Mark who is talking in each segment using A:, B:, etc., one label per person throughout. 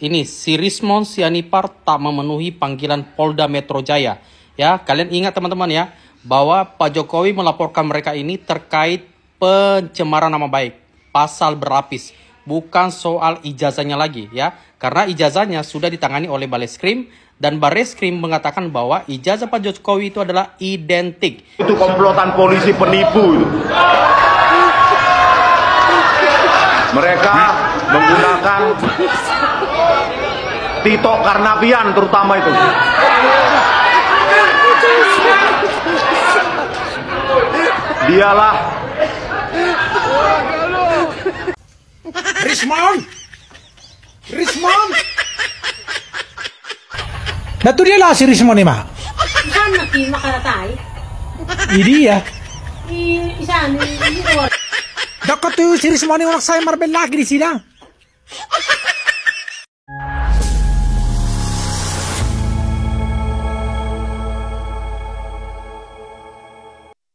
A: ini si Rismond Sianipar tak memenuhi panggilan Polda Metro Jaya. Ya, kalian ingat teman-teman ya, bahwa Pak Jokowi melaporkan mereka ini terkait pencemaran nama baik, pasal berlapis, bukan soal ijazahnya lagi ya, karena ijazahnya sudah ditangani oleh Bareskrim dan Bareskrim mengatakan bahwa ijazah Pak Jokowi itu adalah identik.
B: Itu komplotan polisi penipu itu. Mereka menggunakan Tito Karnavian terutama itu. Dialah
C: Rismond! Dato dia lah si Rismond ni ma.
D: Saan makaratay?
C: Idi ya.
D: Isaan, hindi ko.
C: Dapat tu si Rismond ni orang saya marbel lagi di sini.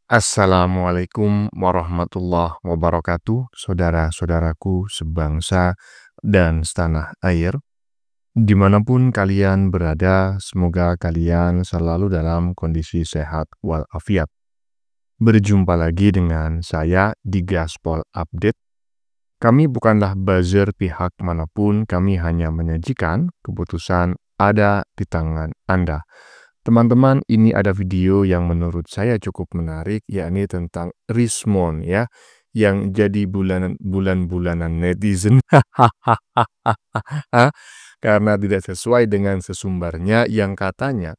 E: Assalamualaikum warahmatullahi wabarakatuh, saudara-saudaraku sebangsa dan setanah air. Dimanapun kalian berada, semoga kalian selalu dalam kondisi sehat walafiat. Berjumpa lagi dengan saya di Gaspol Update. Kami bukanlah buzzer pihak manapun, kami hanya menyajikan keputusan ada di tangan Anda. Teman-teman, ini ada video yang menurut saya cukup menarik, yakni tentang Rismond ya, yang jadi bulan-bulanan netizen karena tidak sesuai dengan sesumbarnya yang katanya,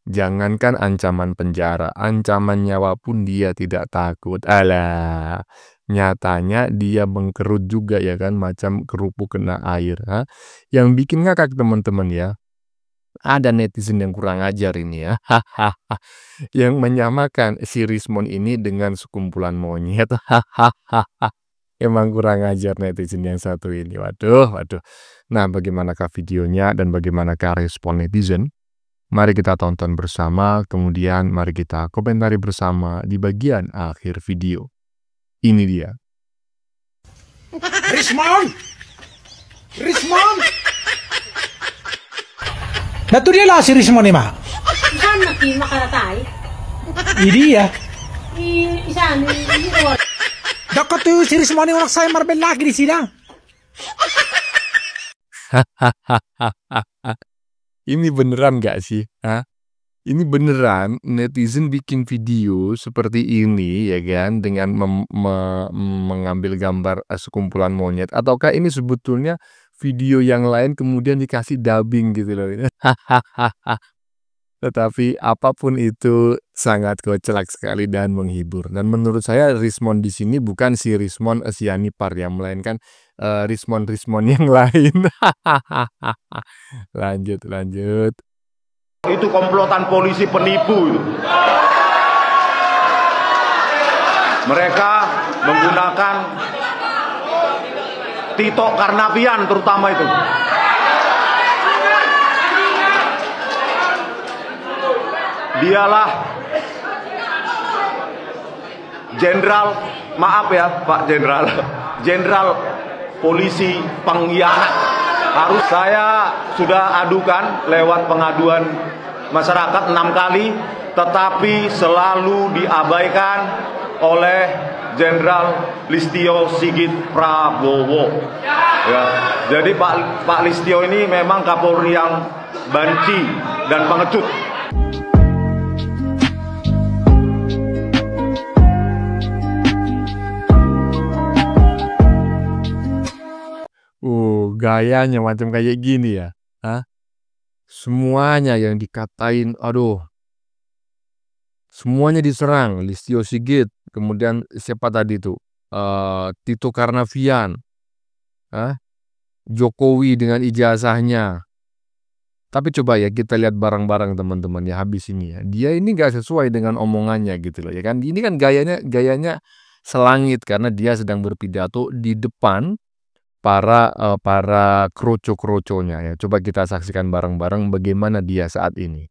E: jangankan ancaman penjara, ancaman nyawa pun dia tidak takut. Alah, nyatanya dia mengkerut juga ya kan, macam kerupuk kena air. Yang bikin ngakak teman-teman ya, ada netizen yang kurang ajar ini ya, yang menyamakan si Rismond ini dengan sekumpulan monyet. Emang kurang ajar netizen yang satu ini, waduh. Nah, bagaimanakah videonya dan bagaimanakah respon netizen? Mari kita tonton bersama, kemudian mari kita komentari bersama di bagian akhir video. Ini dia.
C: Rismond! Dato dia lah si Rismond ni ma.
D: Saan makaratay?
C: Idi ya.
D: Isaan, hindi ko.
C: Dapat tu si Rismond ni orang saya marbel lagi di sini.
E: Ini beneran gak sih? Ini beneran netizen bikin video seperti ini ya kan, dengan mengambil gambar sekumpulan monyet, ataukah ini sebetulnya video yang lain kemudian dikasih dubbing gitu loh. Tetapi apapun itu sangat kocak sekali dan menghibur. Dan menurut saya Rismond di sini bukan si Rismond Sianipar yang melainkan Rismond yang lain. Lanjut.
B: itu komplotan polisi penipu itu. Mereka menggunakan Tito Karnavian terutama itu. Dialah jenderal, maaf ya Pak jenderal polisi pengkhianat. Harus saya sudah adukan lewat pengaduan masyarakat 6 kali, tetapi selalu diabaikan oleh Jenderal Listio Sigit Prabowo. Ya, jadi Pak Listio ini memang Kapolri yang banci dan pengecut.
E: Gayanya macam kayak gini ya. Semuanya yang dikatain, aduh. Semuanya diserang, Listio Sigit, kemudian siapa tadi tuh? Tito Karnavian. Jokowi dengan ijazahnya. Tapi coba ya kita lihat bareng-bareng teman-teman ya habis ini ya. Dia ini gak sesuai dengan omongannya gitu loh ya kan. Ini kan gayanya selangit karena dia sedang berpidato di depan para kroco-kroconya ya. Coba kita saksikan bareng-bareng bagaimana dia saat ini.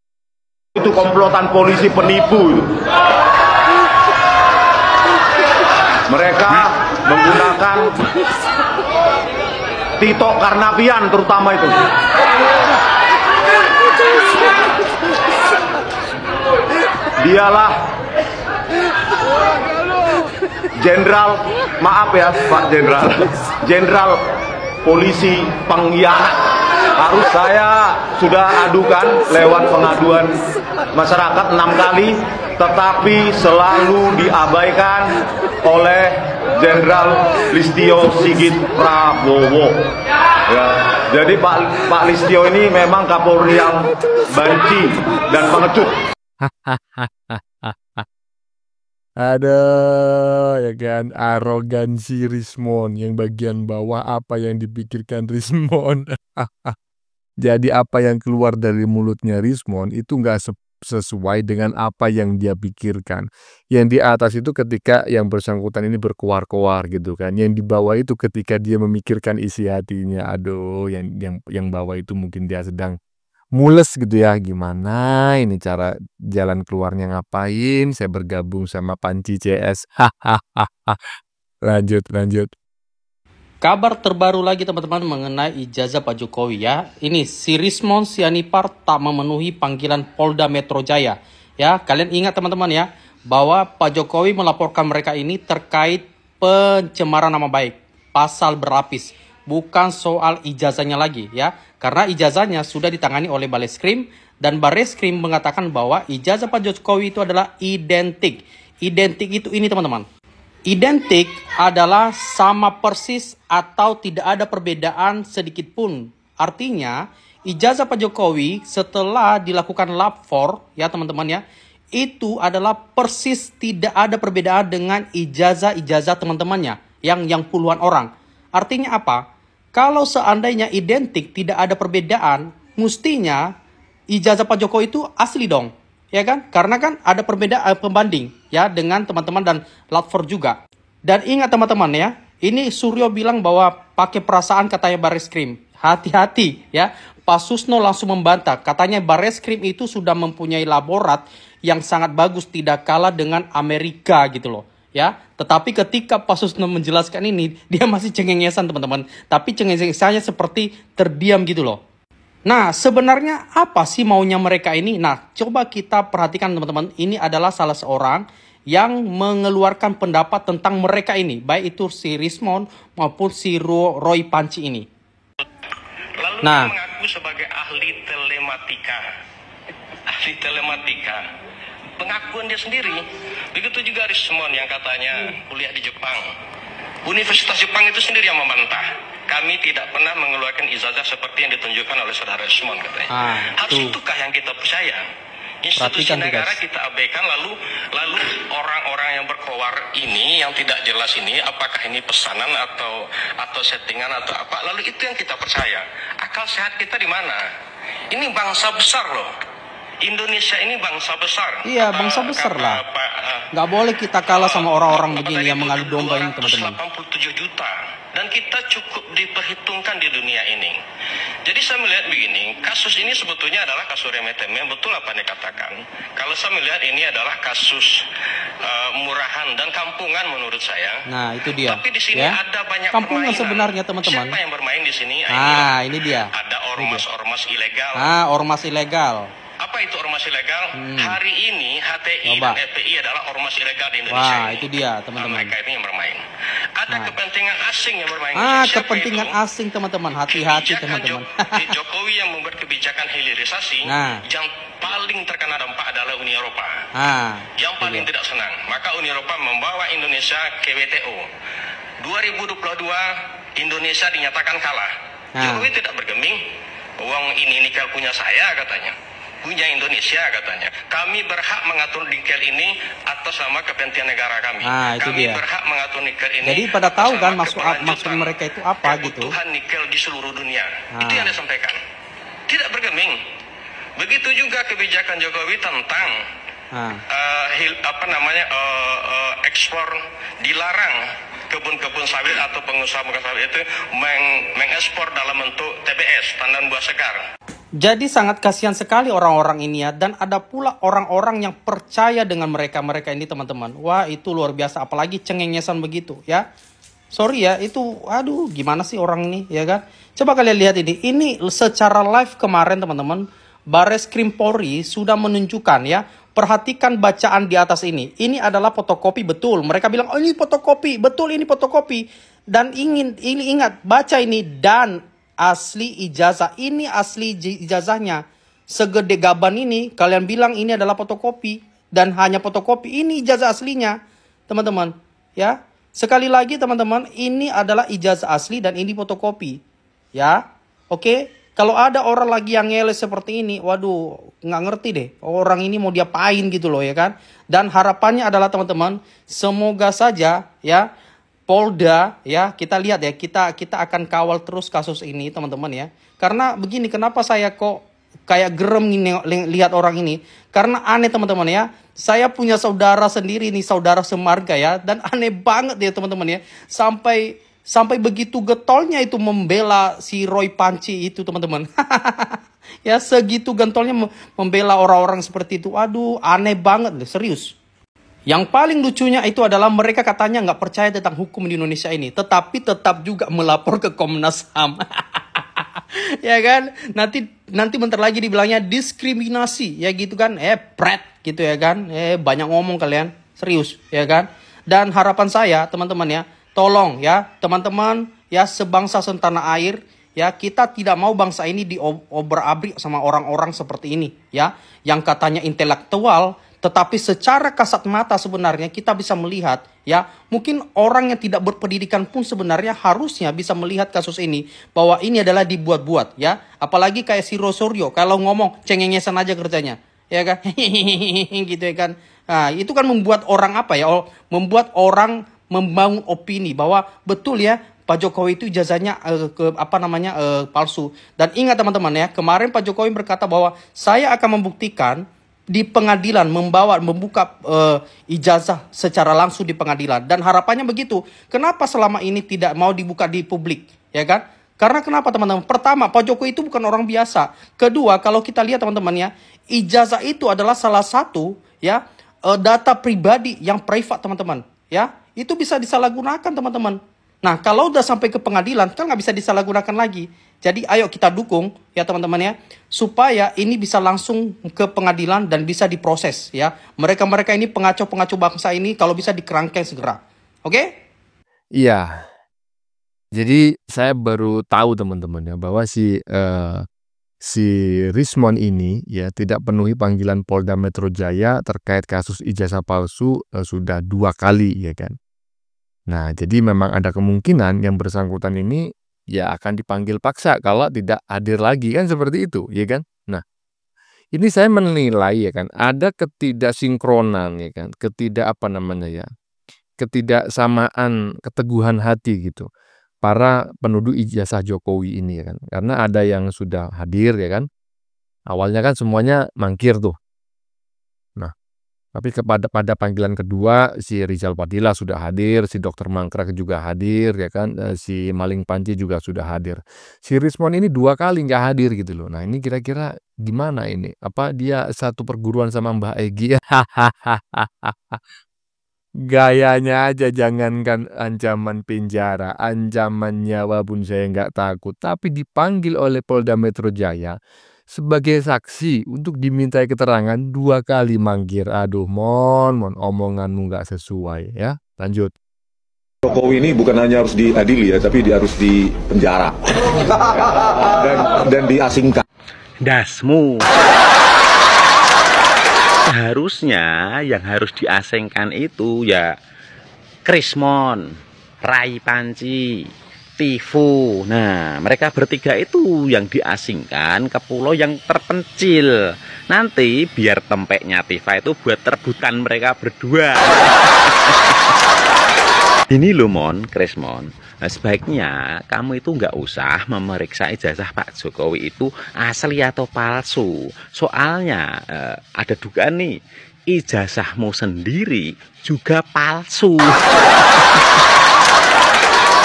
B: Itu komplotan polisi penipu itu. Mereka menggunakan Tito Karnavian terutama itu. Dialah jenderal, maaf ya Pak Jenderal, jenderal polisi pengkhianat. Harus saya sudah adukan lewat pengaduan masyarakat 6 kali, tetapi selalu diabaikan oleh Jenderal Listio Sigit Prabowo. Ya, jadi Pak Listio ini memang Kapolri yang banci dan pengecut.
E: Ada ya kan, arogansi Rismon yang bagian bawah, apa yang dipikirkan Rismon. Jadi apa yang keluar dari mulutnya Rismon itu nggak sesuai dengan apa yang dia pikirkan. Yang di atas itu ketika yang bersangkutan ini berkoar-koar gitu kan. Yang di bawah itu ketika dia memikirkan isi hatinya. Aduh, yang bawah itu mungkin dia sedang mules gitu ya, gimana ini cara jalan keluarnya, ngapain saya bergabung sama Panci CS. Lanjut.
A: Kabar terbaru lagi teman-teman mengenai ijazah Pak Jokowi ya. Ini si Rismon Sianipar tak memenuhi panggilan Polda Metro Jaya. Ya, kalian ingat teman-teman ya, bahwa Pak Jokowi melaporkan mereka ini terkait pencemaran nama baik, pasal berlapis. Bukan soal ijazahnya lagi ya. Karena ijazahnya sudah ditangani oleh Bareskrim dan Bareskrim mengatakan bahwa ijazah Pak Jokowi itu adalah identik. Identik itu ini teman-teman. Identik adalah sama persis atau tidak ada perbedaan sedikit pun. Artinya ijazah Pak Jokowi setelah dilakukan lab 4 ya teman-teman ya, itu adalah persis tidak ada perbedaan dengan ijazah-ijazah teman-temannya yang puluhan orang. Artinya apa? Kalau seandainya identik tidak ada perbedaan, mestinya ijazah Pak Jokowi itu asli dong. Ya kan? Karena kan ada perbedaan pembanding ya dengan teman-teman dan Latfor juga. Dan ingat teman-teman ya, ini Suryo bilang bahwa pakai perasaan katanya Bareskrim. Hati-hati ya. Pak Susno langsung membantah. Katanya Bareskrim itu sudah mempunyai laborat yang sangat bagus, tidak kalah dengan Amerika gitu loh. Ya, tetapi ketika Pak Susno menjelaskan ini, dia masih cengengesan teman-teman. Tapi cengengesannya seperti terdiam gitu loh. Nah, sebenarnya apa sih maunya mereka ini? Nah, coba kita perhatikan teman-teman. Ini adalah salah seorang yang mengeluarkan pendapat tentang mereka ini. Baik itu si Rismon maupun si Roy Panci ini.
F: Lalu
A: Nah,
F: dia mengaku sebagai ahli telematika. Ahli telematika. Pengakuan dia sendiri. Begitu juga Rismon yang katanya kuliah di Jepang. Universitas Jepang itu sendiri yang membantah. Kami tidak pernah mengeluarkan ijazah seperti yang ditunjukkan oleh saudara Rismon katanya. Harus itukah yang kita percaya? Institusi negara kita abaikan, lalu orang-orang yang berkoar ini yang tidak jelas ini, apakah ini pesanan atau settingan atau apa? Lalu itu yang kita percaya. Akal sehat kita di mana? Ini bangsa besar loh. Indonesia ini bangsa besar.
A: Iya, bangsa besar lah. Nggak boleh kita kalah sama orang-orang begini yang mengadu domba ini teman-teman.
F: 87 juta. Dan kita cukup diperhitungkan di dunia ini. Jadi saya melihat begini, kasus ini sebetulnya adalah kasus remeh-temeh, betul apa yang dikatakan. Kalau saya melihat ini adalah kasus murahan dan kampungan menurut saya.
A: Nah, itu dia.
F: Tapi di sini
A: ya,
F: ada banyak
A: kampungan
F: permainan.
A: sebenarnya teman-teman.
F: Siapa yang bermain di sini?
A: Ini dia.
F: Ada ormas-ormas ilegal.
A: Ormas ilegal.
F: Apa itu ormas ilegal? Hari ini HTI dan FPI adalah ormas ilegal di Indonesia.
A: Wah, itu dia teman-teman.
F: Mereka ini yang bermain. Ada kepentingan asing yang bermain.
A: Kepentingan asing teman-teman. Hati-hati teman-teman.
F: Jokowi yang membuat kebijakan hilirisasi, yang paling terkena dampak adalah Uni Eropa. Yang paling tidak senang. Maka Uni Eropa membawa Indonesia ke WTO. 2022 Indonesia dinyatakan kalah. Jokowi tidak bergeming. Uang ini nikel punya saya katanya. Punya Indonesia katanya. Kami berhak mengatur nikel ini atas nama kepentingan negara kami. Kami berhak mengatur nikel ini.
A: Jadi pada tahu kan maksud mereka itu apa gitu.
F: Kebutuhan nikel di seluruh dunia. Itu yang disampaikan. Tidak bergeming. Begitu juga kebijakan Jokowi tentang ekspor, dilarang kebun-kebun sawit atau pengusaha sawit itu mengekspor dalam bentuk TBS, tandan buah segar.
A: Jadi sangat kasihan sekali orang-orang ini ya. Dan ada pula orang-orang yang percaya dengan mereka ini teman-teman. Wah, itu luar biasa. Apalagi cengengesan begitu ya. Sorry ya, itu aduh gimana sih orang ini, ya kan? Coba kalian lihat ini. Ini secara live kemarin teman-teman, Bareskrim Polri sudah menunjukkan ya. Perhatikan bacaan di atas ini. Ini adalah fotokopi betul. Mereka bilang, "Oh, ini fotokopi, betul ini fotokopi." Dan ini ingat, baca ini, dan asli ijazah. Ini asli ijazahnya. Segede gaban ini, kalian bilang ini adalah fotokopi dan hanya fotokopi. Ini ijazah aslinya, teman-teman, ya. Sekali lagi teman-teman, ini adalah ijazah asli dan ini fotokopi. Ya, oke. Kalau ada orang lagi yang ngeles seperti ini, waduh, nggak ngerti deh. Orang ini mau diapain gitu loh, ya kan. Dan harapannya adalah teman-teman, semoga saja ya, Polda ya, kita lihat ya, kita akan kawal terus kasus ini teman-teman ya. Karena begini, kenapa saya kok kayak gerem lihat orang ini? Karena aneh teman-teman ya. Saya punya saudara sendiri nih, saudara semarga ya, dan aneh banget ya teman-teman ya. Sampai begitu getolnya itu membela si Roy Panci itu teman-teman. Ya, segitu gentolnya membela orang-orang seperti itu. Aduh, aneh banget deh, serius. Yang paling lucunya itu adalah mereka katanya nggak percaya tentang hukum di Indonesia ini, tetapi tetap juga melapor ke Komnas HAM. Ya kan, nanti bentar lagi dibilangnya diskriminasi ya gitu kan, pret gitu ya kan, banyak ngomong kalian, serius ya kan. Dan harapan saya teman-teman ya, tolong ya teman-teman ya, sebangsa setanah air ya, kita tidak mau bangsa ini diobrak-abrik sama orang-orang seperti ini ya, yang katanya intelektual tetapi secara kasat mata sebenarnya kita bisa melihat ya, mungkin orang yang tidak berpendidikan pun sebenarnya harusnya bisa melihat kasus ini bahwa ini adalah dibuat-buat ya. Apalagi kayak si Rosario kalau ngomong cengengesan aja kerjanya, ya kan? Gitu ya kan. Nah, itu kan membuat orang apa ya? Membuat orang membangun opini bahwa betul ya, Pak Jokowi itu ijazahnya palsu. Dan ingat teman-teman ya, kemarin Pak Jokowi berkata bahwa saya akan membuktikan di pengadilan, membuka ijazah secara langsung di pengadilan. Dan harapannya begitu. Kenapa selama ini tidak mau dibuka di publik, ya kan? Karena kenapa teman-teman? Pertama, Pak Jokowi itu bukan orang biasa. Kedua, kalau kita lihat teman-teman ya, ijazah itu adalah salah satu ya data pribadi yang privat teman-teman. Ya, itu bisa disalahgunakan teman-teman. Nah, kalau udah sampai ke pengadilan kan nggak bisa disalahgunakan lagi. Jadi ayo kita dukung ya teman-teman ya, supaya ini bisa langsung ke pengadilan dan bisa diproses ya. Mereka-mereka ini pengacau-pengacau bangsa ini kalau bisa dikerangkeng segera. Oke?
E: Iya. Jadi saya baru tahu teman-teman ya bahwa si Rismon ini ya tidak penuhi panggilan Polda Metro Jaya terkait kasus ijazah palsu sudah 2 kali ya kan. Nah, jadi memang ada kemungkinan yang bersangkutan ini ya akan dipanggil paksa kalau tidak hadir lagi kan, seperti itu ya kan. Nah, ini saya menilai ya kan ada ketidaksinkronan ya kan, ketidaksamaan, keteguhan hati gitu para penduduk ijazah Jokowi ini ya kan. Karena ada yang sudah hadir ya kan. Awalnya kan semuanya mangkir tuh. Nah, tapi pada panggilan kedua si Rizal Padilla sudah hadir, si Dr. Mangkrak juga hadir ya kan, si Maling Panci juga sudah hadir. Si Rismon ini 2 kali nggak hadir gitu loh. Nah, ini kira-kira gimana ini? Apa dia satu perguruan sama Mbah Egy? Gayanya aja, jangankan ancaman penjara, ancaman nyawa pun saya nggak takut. Tapi dipanggil oleh Polda Metro Jaya sebagai saksi untuk dimintai keterangan 2 kali mangkir. Aduh, mon omonganmu nggak sesuai ya. Lanjut.
B: Jokowi ini bukan hanya harus diadili ya, tapi dia harus dipenjara dan diasingkan.
G: Dasmu. Seharusnya yang harus diasingkan itu ya Rismon, Rai Panci, Tifu. Nah, mereka bertiga itu yang diasingkan ke pulau yang terpencil. Nanti biar tempeknya Tifa itu buat rebutan mereka berdua. Ini loh Rismon. Nah, sebaiknya kamu itu nggak usah memeriksa ijazah Pak Jokowi itu asli atau palsu. Soalnya ada dugaan nih, ijazahmu sendiri juga palsu.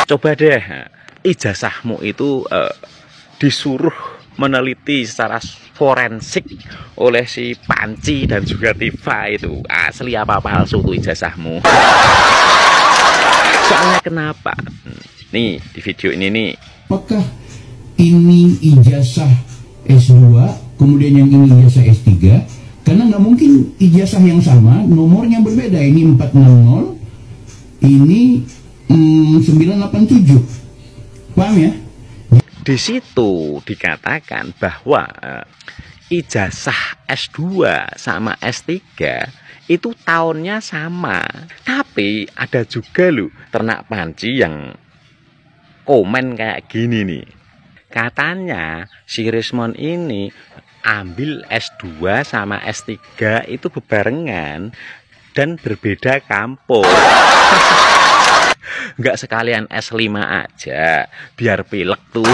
G: Coba deh, ijazahmu itu disuruh meneliti secara forensik oleh si Panci dan juga Tifa itu. Asli apa palsu tuh ijazahmu? Soalnya kenapa? Nih, di video ini nih.
H: Apakah ini ijazah S2, kemudian yang ini ijazah S3? Karena nggak mungkin ijazah yang sama, nomornya berbeda. Ini 460, ini 987. Paham ya?
G: Di situ dikatakan bahwa ijazah S2 sama S3 itu tahunnya sama. Tapi ada juga loh ternak panci yang komen kayak gini nih. Katanya si Rismon ini ambil S2 sama S3 itu bebarengan dan berbeda kampus. Nggak sekalian S5 aja biar pilek tuh.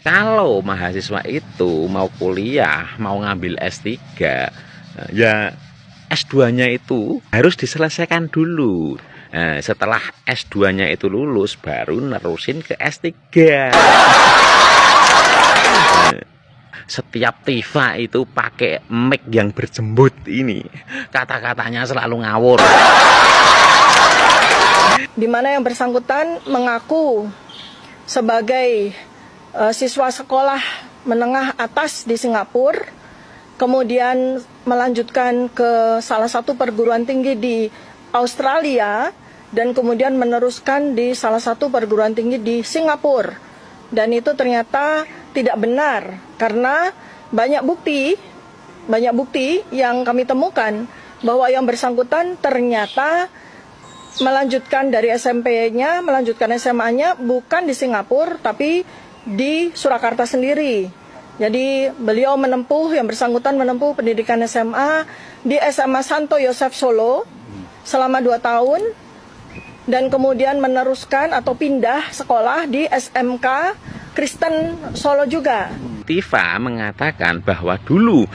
G: Kalau mahasiswa itu mau kuliah, mau ngambil S3, ya S2-nya itu harus diselesaikan dulu. Nah, setelah S2-nya itu lulus, baru nerusin ke S3. Setiap Tifa itu pakai mic yang berjembut ini, kata-katanya selalu ngawur.
I: Di mana yang bersangkutan mengaku sebagai siswa sekolah menengah atas di Singapura, kemudian melanjutkan ke salah satu perguruan tinggi di Australia, dan kemudian meneruskan di salah satu perguruan tinggi di Singapura. Dan itu ternyata tidak benar, karena banyak bukti yang kami temukan bahwa yang bersangkutan ternyata melanjutkan dari SMP-nya, melanjutkan SMA-nya bukan di Singapura, tapi di Surakarta sendiri. Jadi beliau yang bersangkutan menempuh pendidikan SMA di SMA Santo Yosef Solo selama 2 tahun, dan kemudian meneruskan atau pindah sekolah di SMK Kristen Solo juga.
G: Tifa mengatakan bahwa dulu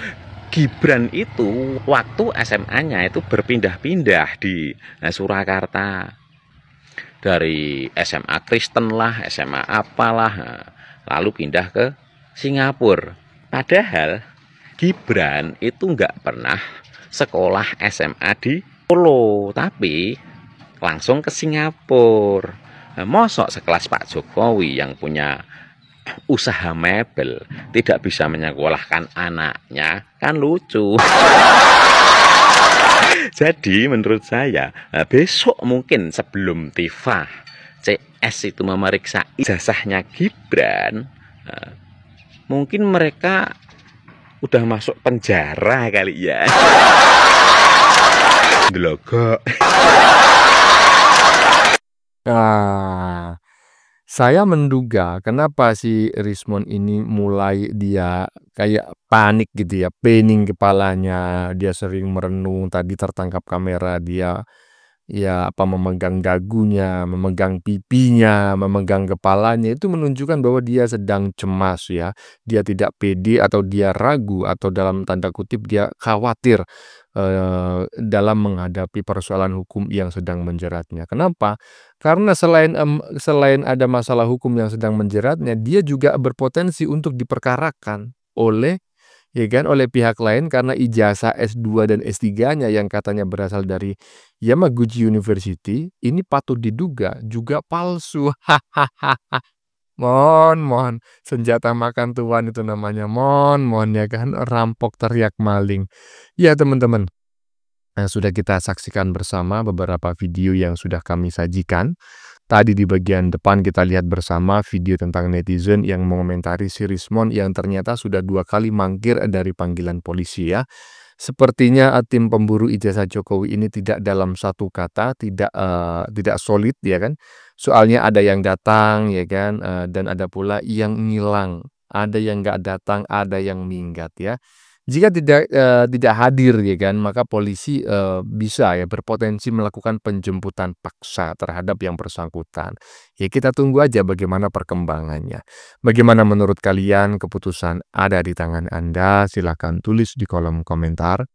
G: Gibran itu waktu SMA-nya itu berpindah-pindah di Surakarta. Dari SMA Kristen lah, SMA apalah, lalu pindah ke Singapura. Padahal Gibran itu nggak pernah sekolah SMA di Solo, tapi langsung ke Singapura. Mosok sekelas Pak Jokowi yang punya usaha mebel tidak bisa menyekolahkan anaknya, kan lucu. Jadi menurut saya besok mungkin sebelum Tifa CS itu memeriksa ijazahnya Gibran, mungkin mereka udah masuk penjara kali ya. Delogok.
E: Saya menduga kenapa si Rismon ini mulai dia kayak panik gitu ya, pening kepalanya, dia sering merenung, tadi tertangkap kamera dia ya memegang dagunya, memegang pipinya, memegang kepalanya, itu menunjukkan bahwa dia sedang cemas ya. Dia tidak pede atau dia ragu atau dalam tanda kutip dia khawatir dalam menghadapi persoalan hukum yang sedang menjeratnya. Kenapa? Karena selain ada masalah hukum yang sedang menjeratnya, dia juga berpotensi untuk diperkarakan oleh pihak lain karena ijazah S2 dan S3-nya yang katanya berasal dari Yamaguchi University ini patut diduga juga palsu. Mon, senjata makan tuan itu namanya mon ya kan, rampok teriak maling. Ya teman-teman, sudah kita saksikan bersama beberapa video yang sudah kami sajikan. Tadi di bagian depan kita lihat bersama video tentang netizen yang mengomentari si Rismon yang ternyata sudah 2 kali mangkir dari panggilan polisi ya. Sepertinya tim pemburu ijazah Jokowi ini tidak dalam satu kata, tidak solid ya kan. Soalnya ada yang datang ya kan, dan ada pula yang ngilang, ada yang nggak datang, ada yang minggat ya. Jika tidak hadir ya kan, maka polisi bisa ya berpotensi melakukan penjemputan paksa terhadap yang bersangkutan. Ya kita tunggu aja bagaimana perkembangannya. Bagaimana menurut kalian? Keputusan ada di tangan Anda. Silahkan tulis di kolom komentar.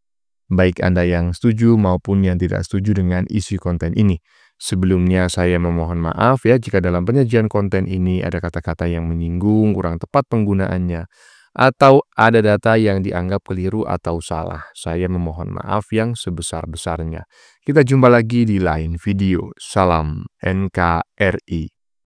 E: Baik Anda yang setuju maupun yang tidak setuju dengan isi konten ini. Sebelumnya saya memohon maaf ya jika dalam penyajian konten ini ada kata-kata yang menyinggung, kurang tepat penggunaannya, atau ada data yang dianggap keliru atau salah. Saya memohon maaf yang sebesar-besarnya. Kita jumpa lagi di lain video. Salam NKRI.